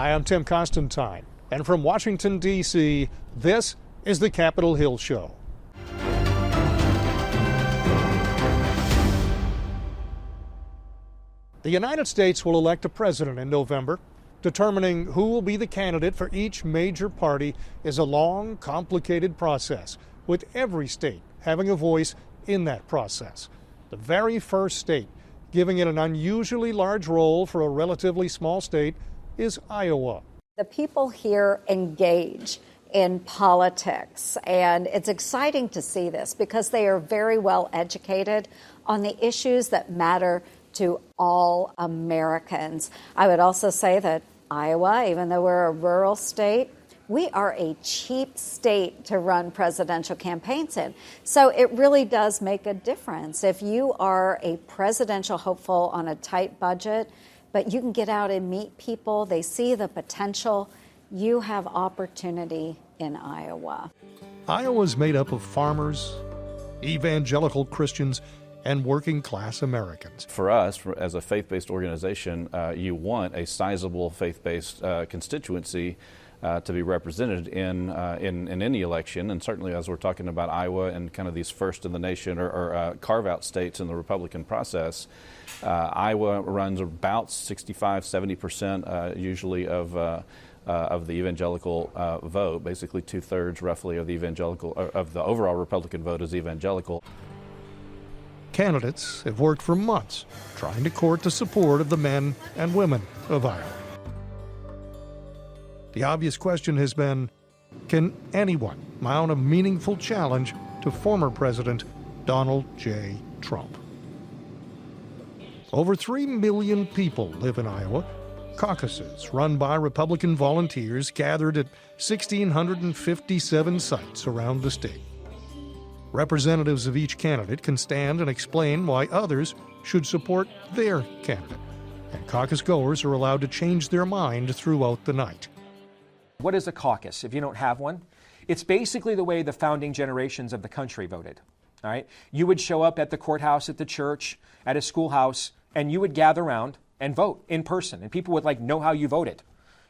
Hi, I'm Tim Constantine, and from Washington, D.C., this is the Capitol Hill Show. The United States will elect a president in November. Determining who will be the candidate for each major party is a long, complicated process, with every state having a voice in that process. The very first state giving it an unusually large role for a relatively small state is Iowa. The people here engage in politics, and it's exciting to see this because they are very well educated on the issues that matter to all Americans. I would also say that Iowa, even though we're a rural state, we are a cheap state to run presidential campaigns in. So it really does make a difference. If you are a presidential hopeful on a tight budget, but you can get out and meet people, they see the potential, you have opportunity in Iowa. Iowa's made up of farmers, evangelical Christians, and working-class Americans. For us, as a faith-based organization, you want a sizable faith-based constituency to be represented in any election, and certainly as we're talking about Iowa and kind of these first-in-the-nation or carve-out states in the Republican process, Iowa runs about 65-70% usually of the evangelical vote. Basically, 2/3 roughly of the overall Republican vote is evangelical. Candidates have worked for months trying to court the support of the men and women of Iowa. The obvious question has been, can anyone mount a meaningful challenge to former President Donald J. Trump? Over 3 million people live in Iowa. Caucuses run by Republican volunteers gathered at 1,657 sites around the state. Representatives of each candidate can stand and explain why others should support their candidate, and caucus goers are allowed to change their mind throughout the night. What is a caucus, if you don't have one? It's basically the way the founding generations of the country voted. All right? You would show up at the courthouse, at the church, at a schoolhouse, and you would gather around and vote in person, and people would know how you voted.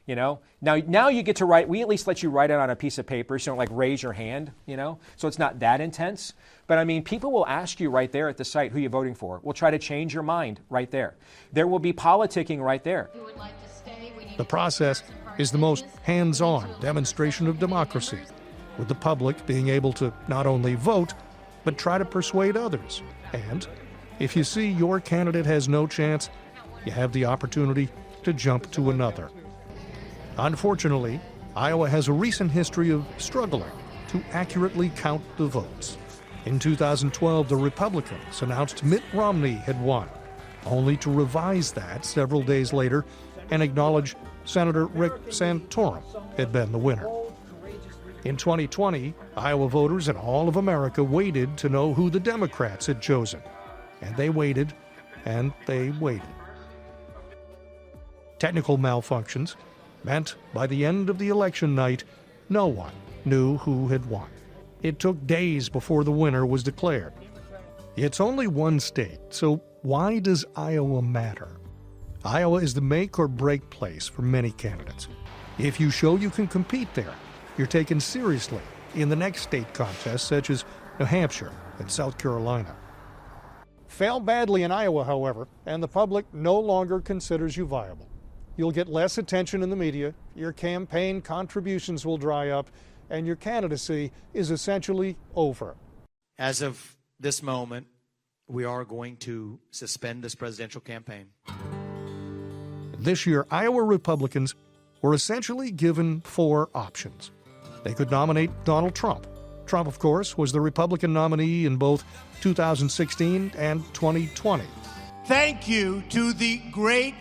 You know, now you get to write. We at least let you write it on a piece of paper, so you don't raise your hand. You know, so it's not that intense. But I mean, people will ask you right there at the site who you're voting for. We'll try to change your mind right there. There will be politicking right there. The process is the most hands-on demonstration of democracy, with the public being able to not only vote, but try to persuade others. And if you see your candidate has no chance, you have the opportunity to jump to another. Unfortunately, Iowa has a recent history of struggling to accurately count the votes. In 2012, the Republicans announced Mitt Romney had won, only to revise that several days later and acknowledge Senator Rick Santorum had been the winner. In 2020, Iowa voters and all of America waited to know who the Democrats had chosen. And they waited, and they waited. Technical malfunctions meant by the end of the election night, no one knew who had won. It took days before the winner was declared. It's only one state, so why does Iowa matter? Iowa is the make or break place for many candidates. If you show you can compete there, you're taken seriously in the next state contests such as New Hampshire and South Carolina. Fail badly in Iowa, however, and the public no longer considers you viable. You'll get less attention in the media, your campaign contributions will dry up, and your candidacy is essentially over. As of this moment, we are going to suspend this presidential campaign. This year, Iowa Republicans were essentially given 4 options. They could nominate Donald Trump. Trump, of course, was the Republican nominee in both 2016 and 2020. Thank you to the great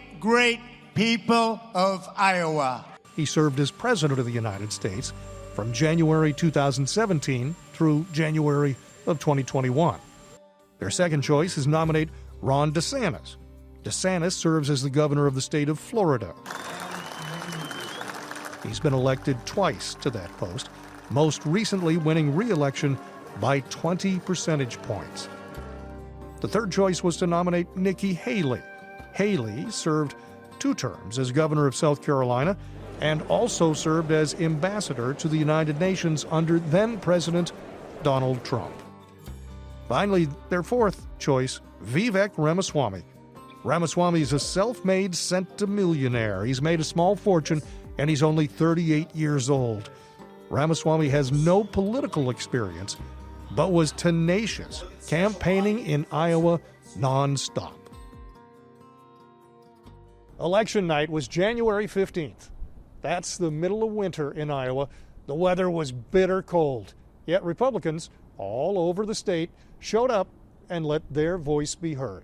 people of Iowa. He served as President of the United States from January 2017 through January of 2021. Their second choice is nominate Ron DeSantis. DeSantis serves as the governor of the state of Florida. He's been elected twice to that post, most recently winning re-election by 20 percentage points. The third choice was to nominate Nikki Haley. Haley served 2 terms as governor of South Carolina and also served as ambassador to the United Nations under then-President Donald Trump. Finally, their fourth choice, Vivek Ramaswamy. Ramaswamy is a self-made centimillionaire. He's made a small fortune, and he's only 38 years old. Ramaswamy has no political experience, but was tenacious, campaigning in Iowa nonstop. Election night was January 15th. That's the middle of winter in Iowa. The weather was bitter cold. Yet Republicans all over the state showed up and let their voice be heard.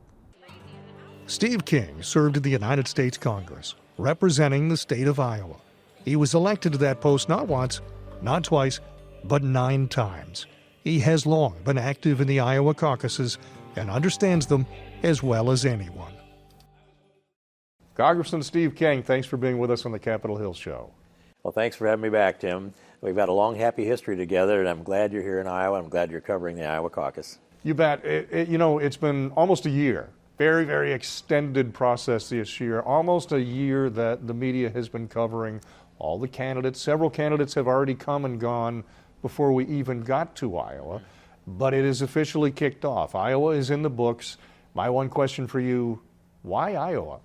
Steve King served in the United States Congress, representing the state of Iowa. He was elected to that post not once, not twice, but 9 times. He has long been active in the Iowa caucuses and understands them as well as anyone. Congressman Steve King, thanks for being with us on the Capitol Hill Show. Well, thanks for having me back, Tim. We've had a long, happy history together, and I'm glad you're here in Iowa. I'm glad you're covering the Iowa caucus. You bet. It's been almost a year. Very, very extended process this year. Almost a year that the media has been covering all the candidates. Several candidates have already come and gone before we even got to Iowa, but it is officially kicked off. Iowa is in the books. My one question for you, why Iowa?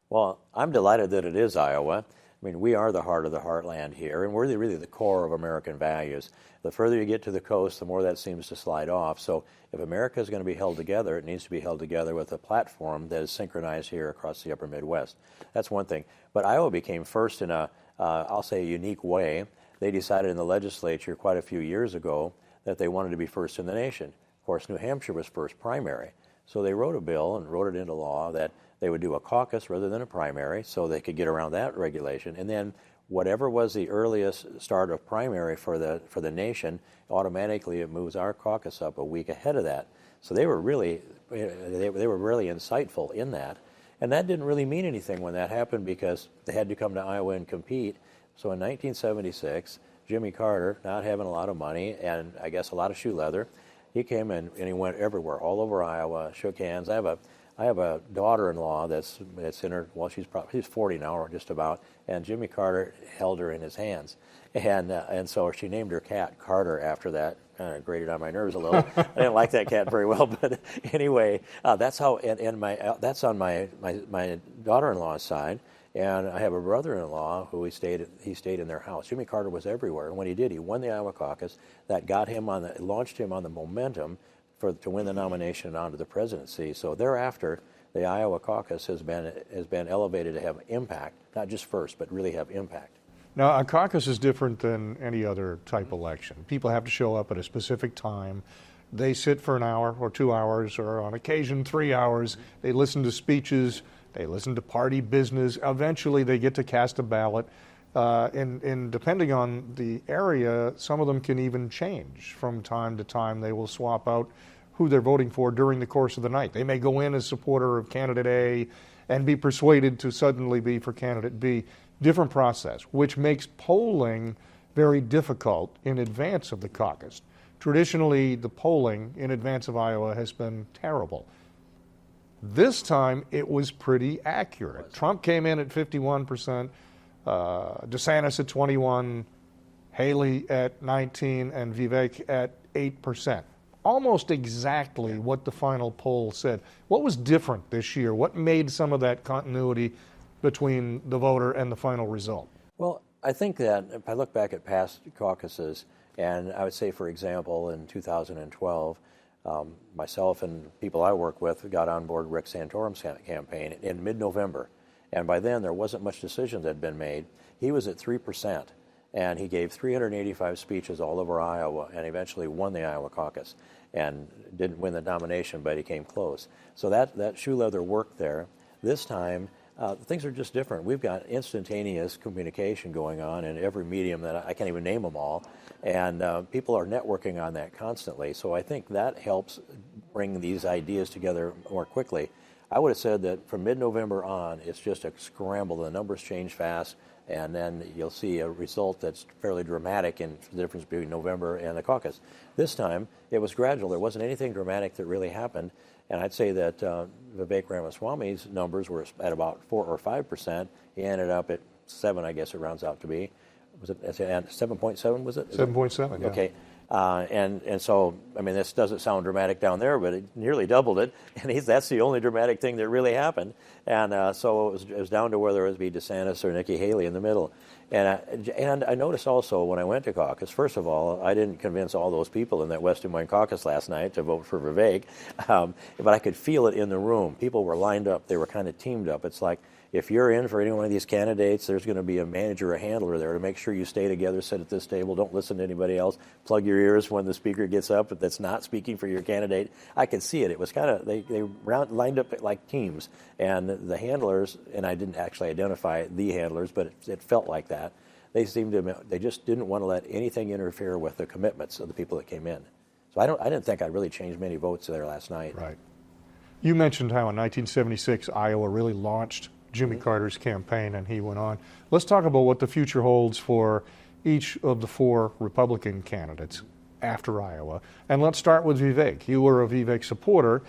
Well, I'm delighted that it is Iowa. I mean, we are the heart of the heartland here, and we're really the core of American values. The further you get to the coast, the more that seems to slide off. So if America is going to be held together, it needs to be held together with a platform that is synchronized here across the upper Midwest. That's one thing. But Iowa became first in I'll say, a unique way. They decided in the legislature quite a few years ago that they wanted to be first in the nation. Of course, New Hampshire was first primary. So they wrote a bill and wrote it into law that they would do a caucus rather than a primary so they could get around that regulation. And then whatever was the earliest start of primary for the nation, automatically it moves our caucus up a week ahead of that. So they were really insightful in that. And that didn't really mean anything when that happened because they had to come to Iowa and compete. So in 1976, Jimmy Carter, not having a lot of money and I guess a lot of shoe leather, he came in and he went everywhere, all over Iowa, shook hands. I have a daughter-in-law that's in her, well, she's 40 now or just about, and Jimmy Carter held her in his hands. And so she named her cat Carter after that. Kind of grated on my nerves a little. I didn't like that cat very well, but anyway, that's how. And that's on my daughter-in-law's side. And I have a brother-in-law who he stayed in their house. Jimmy Carter was everywhere, and when he did, he won the Iowa caucus. That launched him on the momentum to win the nomination and onto the presidency. So thereafter, the Iowa caucus has been elevated to have impact, not just first, but really have impact. Now, a caucus is different than any other type election. People have to show up at a specific time. They sit for an hour or 2 hours, or on occasion 3 hours. They listen to speeches. They listen to party business. Eventually, they get to cast a ballot. And depending on the area, some of them can even change from time to time. They will swap out who they're voting for during the course of the night. They may go in as supporter of candidate A and be persuaded to suddenly be for candidate B. Different process, which makes polling very difficult in advance of the caucus. Traditionally, the polling in advance of Iowa has been terrible. This time, it was pretty accurate. Trump came in at 51%, DeSantis at 21%, Haley at 19%, and Vivek at 8%. Almost exactly what the final poll said. What was different this year? What made some of that continuity between the voter and the final result? Well, I think that if I look back at past caucuses, and I would say, for example, in 2012, myself and people I work with got on board Rick Santorum's campaign in mid-November. And by then, there wasn't much decision that had been made. He was at 3%, and he gave 385 speeches all over Iowa and eventually won the Iowa caucus and didn't win the nomination, but he came close. So that shoe leather worked there. This time, things are just different. We've got instantaneous communication going on in every medium that I can't even name them all, and people are networking on that constantly. So I think that helps bring these ideas together more quickly. I would have said that from mid-November on, it's just a scramble. The numbers change fast, and then you'll see a result that's fairly dramatic in the difference between November and the caucus. This time, it was gradual. There wasn't anything dramatic that really happened. And I'd say that Vivek Ramaswamy's numbers were at about 4 or 5%. He ended up at 7, I guess it rounds out to be. Was it 7.7? Was it? 7.7. Yeah. Okay. And so, I mean, this doesn't sound dramatic down there, but it nearly doubled it. And that's the only dramatic thing that really happened. And so it was down to whether it would be DeSantis or Nikki Haley in the middle. And I noticed also when I went to caucus, first of all, I didn't convince all those people in that West Des Moines caucus last night to vote for Vivek, but I could feel it in the room. People were lined up. They were kind of teamed up. It's like, if you're in for any one of these candidates, there's going to be a manager or a handler there to make ssure you stay together, sit at this table, don't listen to anybody else, plug your ears when the speaker gets up that's not speaking for your candidate. I could see it. It was kind of, they lined up like teams. And the handlers, and I didn't actually identify the handlers, but it felt like that. They just didn't want to let anything interfere with the commitments of the people that came in. So I didn't think I really changed many votes there last night. Right. You mentioned how in 1976 Iowa really launched Jimmy Carter's campaign, and he went on. Let's talk about what the future holds for each of the 4 Republican candidates after Iowa. And let's start with Vivek. You were a Vivek supporter.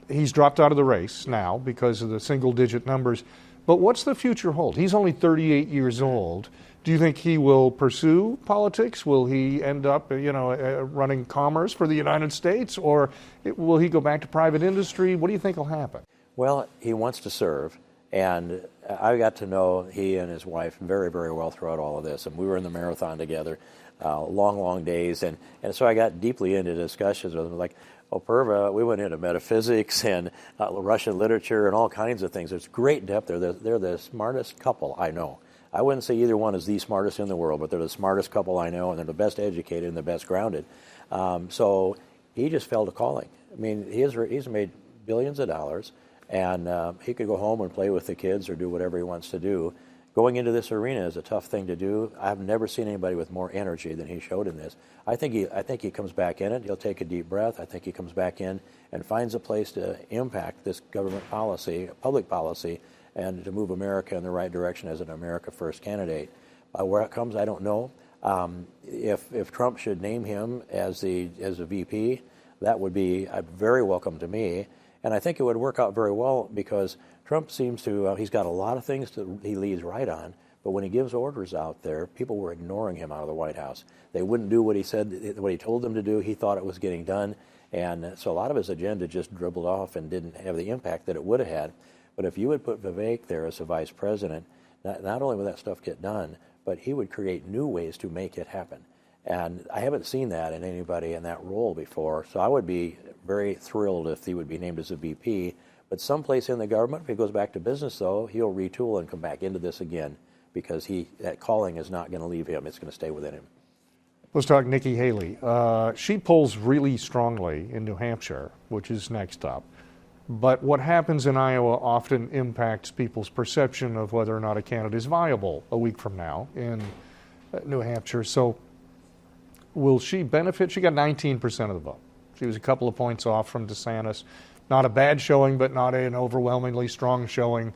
He's dropped out of the race now because of the single-digit numbers. But what's the future hold? He's only 38 years old. Do you think he will pursue politics? Will he end up, running commerce for the United States? Or will he go back to private industry? What do you think will happen? Well, he wants to serve, and I got to know he and his wife very, very well throughout all of this, and we were in the marathon together, long, long days, and so I got deeply into discussions with him, like, Purva, we went into metaphysics and Russian literature and all kinds of things. There's great depth there. They're the smartest couple I know. I wouldn't say either one is the smartest in the world, but they're the smartest couple I know, and they're the best educated and the best grounded. So he just felt a calling. I mean, he's made billions of dollars. And he could go home and play with the kids or do whatever he wants to do. Going into this arena is a tough thing to do. I've never seen anybody with more energy than he showed in this. I think he comes back in it. He'll take a deep breath. I think he comes back in and finds a place to impact this government policy, public policy, and to move America in the right direction as an America First candidate. Where it comes, I don't know. If Trump should name him as a VP, that would be very welcome to me. And I think it would work out very well because Trump seems to, he's got a lot of things that he leads right on, but when he gives orders out there, people were ignoring him out of the White House. They wouldn't do what he said, what he told them to do. He thought it was getting done. And so a lot of his agenda just dribbled off and didn't have the impact that it would have had. But if you would put Vivek there as a vice president, not only would that stuff get done, but he would create new ways to make it happen. And I haven't seen that in anybody in that role before. So I would be very thrilled if he would be named as a VP. But someplace in the government, if he goes back to business, though, he'll retool and come back into this again because that calling is not going to leave him. It's going to stay within him. Let's talk Nikki Haley. She polls really strongly in New Hampshire, which is next up. But what happens in Iowa often impacts people's perception of whether or not a candidate is viable a week from now in New Hampshire. So will she benefit? She got 19% of the vote. She was a couple of points off from DeSantis. Not a bad showing, but not an overwhelmingly strong showing.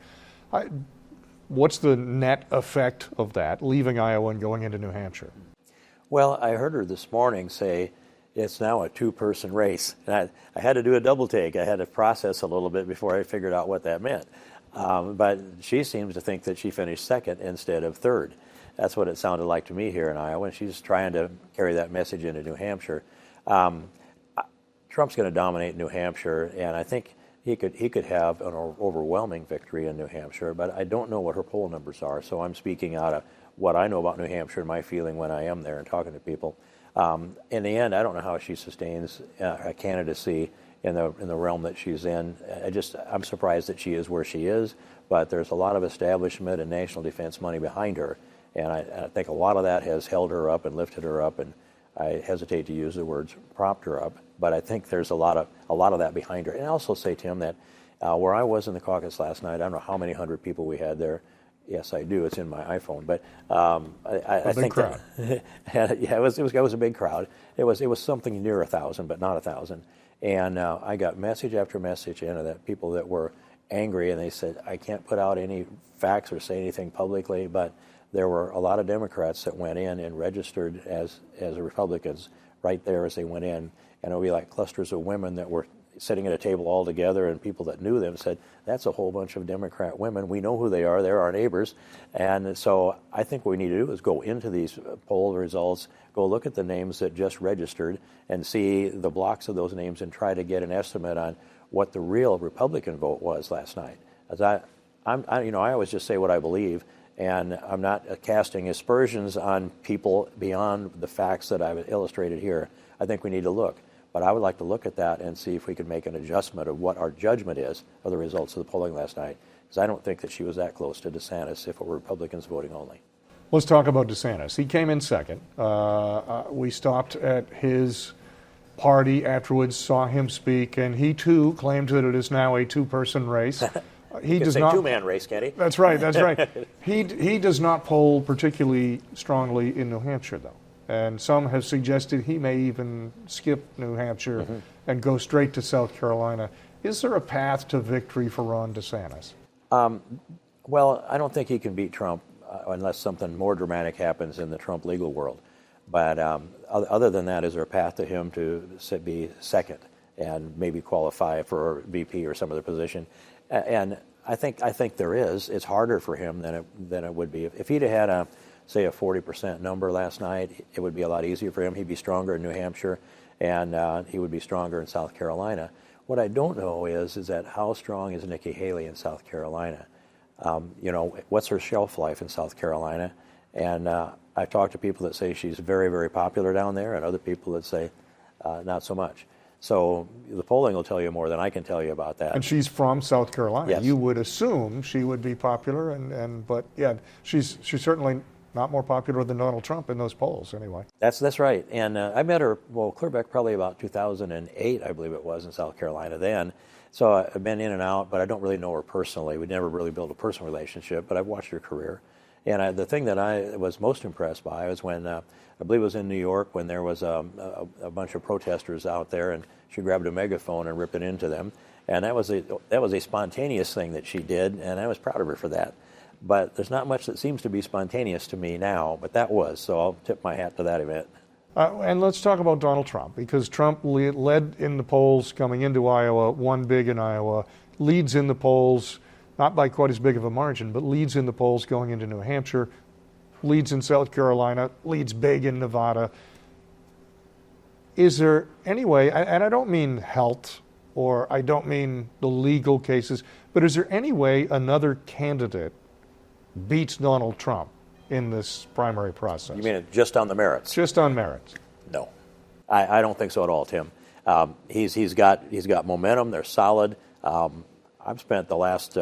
What's the net effect of that, leaving Iowa and going into New Hampshire? Well, I heard her this morning say it's now a two-person race. And I had to do a double take. I had to process a little bit before I figured out what that meant. But she seems to think that she finished second instead of third. That's what it sounded like to me here in Iowa, and she's trying to carry that message into New Hampshire. Trump's going to dominate New Hampshire, and I think he could have an overwhelming victory in New Hampshire, but I don't know what her poll numbers are, so I'm speaking out of what I know about New Hampshire and my feeling when I am there and talking to people. In the end, I don't know how she sustains a candidacy in the realm that she's in. I'm surprised that she is where she is, but there's a lot of establishment and national defense money behind her, and I think a lot of that has held her up and lifted her up, and I hesitate to use the words propped her up, but I think there's a lot of that behind her. And I also say, Tim, that where I was in the caucus last night, I don't know how many hundred people we had there. Yes, I do. It's in my iPhone, but I think crowd. Yeah, it was a big crowd. It was something near 1,000, but not 1,000. And I got message after message in that people that were angry, and they said, I can't put out any facts or say anything publicly, but there were a lot of Democrats that went in and registered as Republicans right there as they went in, and it would be like clusters of women that were sitting at a table all together, and people that knew them said, that's a whole bunch of Democrat women. We know who they are. They're our neighbors. And so I think what we need to do is go into these poll results, go look at the names that just registered and see the blocks of those names and try to get an estimate on what the real Republican vote was last night. As I always just say what I believe, and I'm not casting aspersions on people beyond the facts that I've illustrated here. I think we need to look. But I would like to look at that and see if we can make an adjustment of what our judgment is of the results of the polling last night. Because I don't think that she was that close to DeSantis if it were Republicans voting only. Let's talk about DeSantis. He came in second. We stopped at his party afterwards, saw him speak, and he too claimed that it is now a two-person race. He does not two-man race, can't he? That's right. That's right. He does not poll particularly strongly in New Hampshire, though. And some have suggested he may even skip New Hampshire and go straight to South Carolina. Is there a path to victory for Ron DeSantis? Well, I don't think he can beat Trump unless something more dramatic happens in the Trump legal world. But other than that, is there a path to him to be second and maybe qualify for VP or some other position? And I think there is. It's harder for him than it would be if he'd had a 40% number last night. It would be a lot easier for him. He'd be stronger in New Hampshire, and he would be stronger in South Carolina. What I don't know is that how strong is Nikki Haley in South Carolina? What's her shelf life in South Carolina? And I've talked to people that say she's very, very popular down there, and other people that say not so much. So the polling will tell you more than I can tell you about that. And she's from South Carolina. Yes. You would assume she would be popular, but yeah, she's certainly not more popular than Donald Trump in those polls, anyway. That's right. And I met her, clear back probably about 2008, I believe it was, in South Carolina then. So I've been in and out, but I don't really know her personally. We never really built a personal relationship, but I've watched her career. And the thing that I was most impressed by was when, I believe it was in New York, when there was a bunch of protesters out there, and she grabbed a megaphone and ripped it into them. And that was a spontaneous thing that she did, and I was proud of her for that. But there's not much that seems to be spontaneous to me now, but that was, so I'll tip my hat to that event. And let's talk about Donald Trump, because Trump led in the polls coming into Iowa, won big in Iowa, leads in the polls, not by quite as big of a margin, but leads in the polls going into New Hampshire, leads in South Carolina, leads big in Nevada. Is there any way, and I don't mean health, or I don't mean the legal cases, but is there any way another candidate beats Donald Trump in this primary process? You mean it just on the merits? Just on merits. No, I don't think so at all, Tim. He's got momentum. They're solid. I've spent the last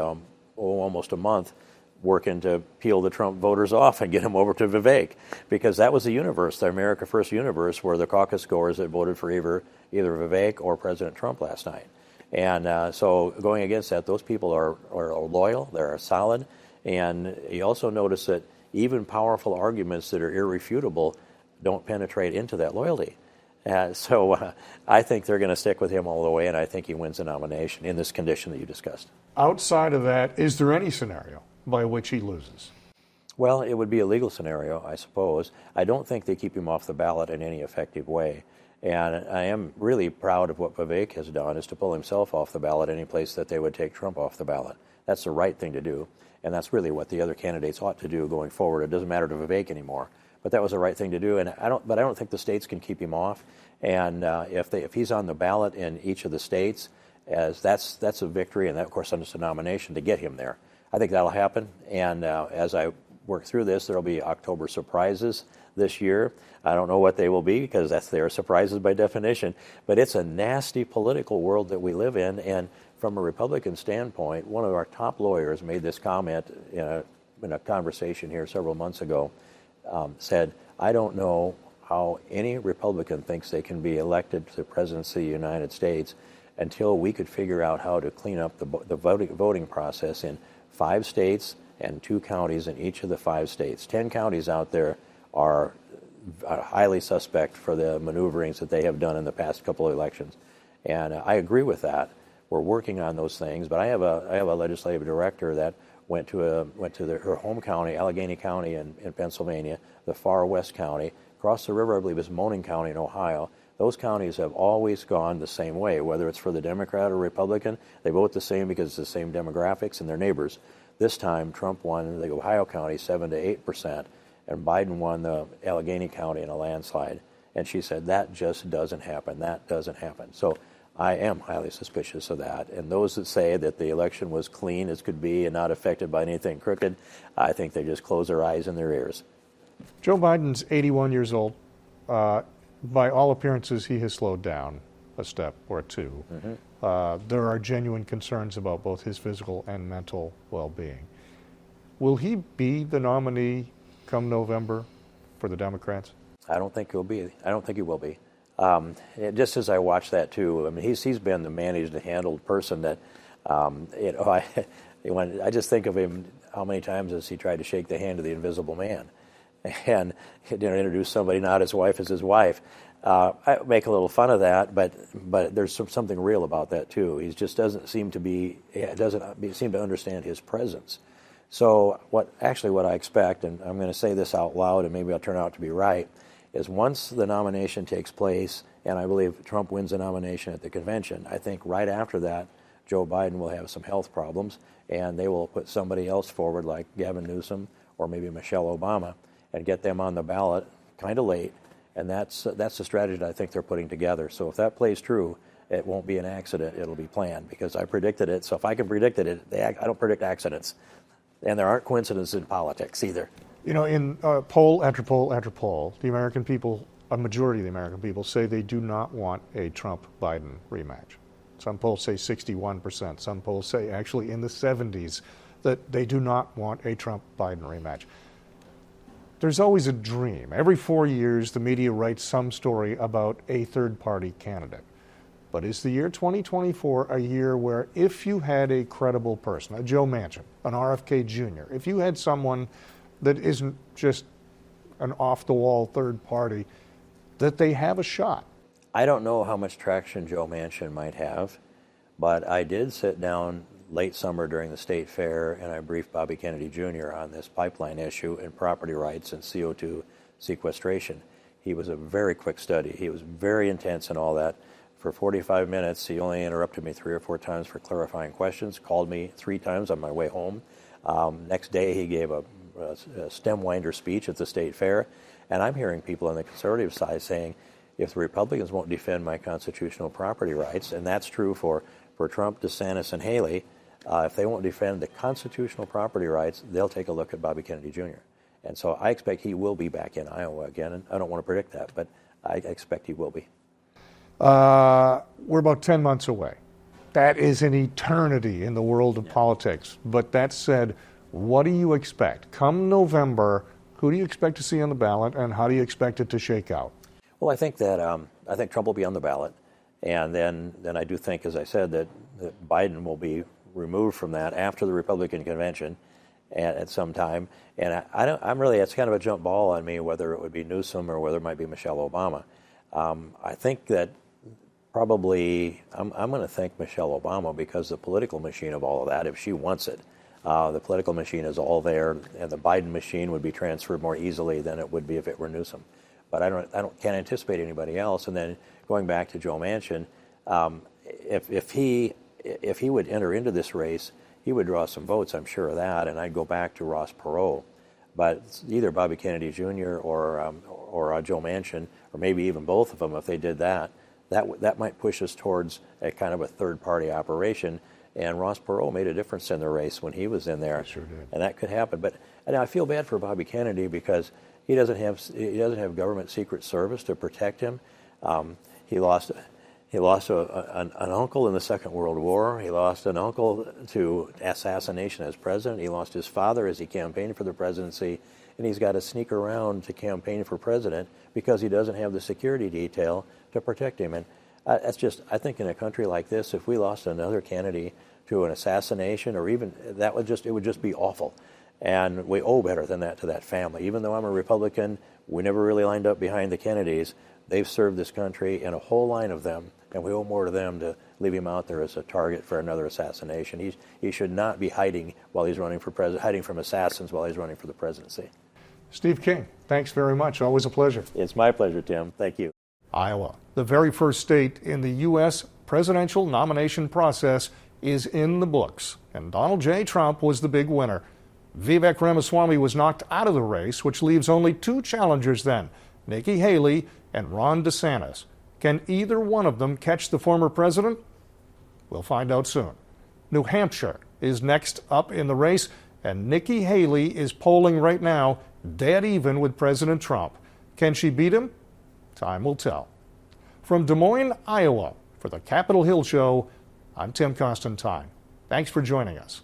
almost a month working to peel the Trump voters off and get them over to Vivek, because that was the universe, the America First universe, where the caucus goers that voted for either Vivek or President Trump last night. And so going against that, those people are loyal. They're solid. And you also notice that even powerful arguments that are irrefutable don't penetrate into that loyalty. So I think they're going to stick with him all the way, and I think he wins the nomination in this condition that you discussed. Outside of that, is there any scenario by which he loses? Well, it would be a legal scenario, I suppose. I don't think they keep him off the ballot in any effective way. And I am really proud of what Vivek has done, is to pull himself off the ballot any place that they would take Trump off the ballot. That's the right thing to do. And that's really what the other candidates ought to do going forward. It doesn't matter to Vivek anymore. But that was the right thing to do. And I don't think the states can keep him off. And if he's on the ballot in each of the states, that's a victory. And that, of course, is a nomination to get him there. I think that'll happen. And as I work through this, there'll be October surprises this year. I don't know what they will be, because they're surprises by definition. But it's a nasty political world that we live in. And from a Republican standpoint, one of our top lawyers made this comment in a conversation here several months ago, said, I don't know how any Republican thinks they can be elected to the presidency of the United States until we could figure out how to clean up the voting process in 5 states and 2 counties in each of the 5 states. 10 counties out there are highly suspect for the maneuverings that they have done in the past couple of elections. And I agree with that. We're working on those things, but I have a legislative director that went to her home county, Allegheny County in Pennsylvania, the far west county, across the river, I believe, is Moning County in Ohio, those counties have always gone the same way, whether it's for the Democrat or Republican. They vote the same because it's the same demographics and their neighbors. This time, Trump won the Ohio County 7 to 8%, and Biden won the Allegheny County in a landslide. And she said, that just doesn't happen. That doesn't happen. So I am highly suspicious of that. And those that say that the election was clean as could be and not affected by anything crooked, I think they just close their eyes and their ears. Joe Biden's 81 years old. By all appearances, he has slowed down a step or two. There are genuine concerns about both his physical and mental well-being. Will he be the nominee come November for the Democrats? I don't think he'll be. I don't think he will be. Just as I watch that too, I mean, he's been the managed and handled person that, I just think of him. How many times has he tried to shake the hand of the invisible man, and introduce somebody not his wife as his wife? I make a little fun of that, but there's something real about that too. He just doesn't seem to understand his presence. So what I expect, and I'm going to say this out loud, and maybe I'll turn out to be right, is once the nomination takes place, and I believe Trump wins the nomination at the convention, I think right after that, Joe Biden will have some health problems, and they will put somebody else forward like Gavin Newsom or maybe Michelle Obama and get them on the ballot kind of late, and that's the strategy that I think they're putting together. So if that plays true, it won't be an accident, it'll be planned, because I predicted it. So if I can predict it, I don't predict accidents. And there aren't coincidences in politics either. You know, in poll after poll after poll, the American people, a majority of the American people, say they do not want a Trump-Biden rematch. Some polls say 61%. Some polls say actually in the 70s that they do not want a Trump-Biden rematch. There's always a dream. Every 4 years, the media writes some story about a third-party candidate. But is the year 2024 a year where if you had a credible person, a Joe Manchin, an RFK Jr., if you had someone that isn't just an off-the-wall third party, that they have a shot? I don't know how much traction Joe Manchin might have, but I did sit down late summer during the state fair and I briefed Bobby Kennedy Jr. on this pipeline issue and property rights and CO2 sequestration. He was a very quick study. He was very intense in all that. For 45 minutes, he only interrupted me 3 or 4 times for clarifying questions, called me 3 times on my way home. Next day, he gave a stem winder speech at the state fair, and I'm hearing people on the conservative side saying, if the Republicans won't defend my constitutional property rights, and that's true for Trump, DeSantis, and Haley, if they won't defend the constitutional property rights, they'll take a look at Bobby Kennedy Jr. And so I expect he will be back in Iowa again, and I don't want to predict that, but I expect he will be. We're about 10 months away. That is an eternity in the world of politics. But that said, what do you expect? Come November, who do you expect to see on the ballot, and how do you expect it to shake out? Well, I think that Trump will be on the ballot, and then I do think, as I said, that Biden will be removed from that after the Republican convention at some time. And it's kind of a jump ball on me whether it would be Newsom or whether it might be Michelle Obama. I think that probably I'm going to thank Michelle Obama because the political machine of all of that, if she wants it, the political machine is all there, and the Biden machine would be transferred more easily than it would be if it were Newsom. But can't anticipate anybody else. And then going back to Joe Manchin, if he would enter into this race, he would draw some votes, I'm sure of that, and I'd go back to Ross Perot. But either Bobby Kennedy Jr. or Joe Manchin, or maybe even both of them, if they did that might push us towards a kind of a third-party operation. And Ross Perot made a difference in the race when he was in there. Sure did. And that could happen. But I feel bad for Bobby Kennedy because he doesn't have government Secret Service to protect him. He lost an uncle in the Second World War. He lost an uncle to assassination as president. He lost his father as he campaigned for the presidency. And he's got to sneak around to campaign for president because he doesn't have the security detail to protect him. And I think in a country like this, if we lost another Kennedy to an assassination or even it would just be awful. And we owe better than that to that family. Even though I'm a Republican, we never really lined up behind the Kennedys. They've served this country and a whole line of them, and we owe more to them to leave him out there as a target for another assassination. He should not be hiding while he's running for president, hiding from assassins while he's running for the presidency. Steve King, thanks very much. Always a pleasure. It's my pleasure, Tim. Thank you. Iowa, the very first state in the U.S. presidential nomination process, is in the books, and Donald J. Trump was the big winner. Vivek Ramaswamy was knocked out of the race, which leaves only two challengers then, Nikki Haley and Ron DeSantis. Can either one of them catch the former president? We'll find out soon. New Hampshire is next up in the race, and Nikki Haley is polling right now dead even with President Trump. Can she beat him? Time will tell. From Des Moines, Iowa, for the Capitol Hill Show, I'm Tim Constantine. Thanks for joining us.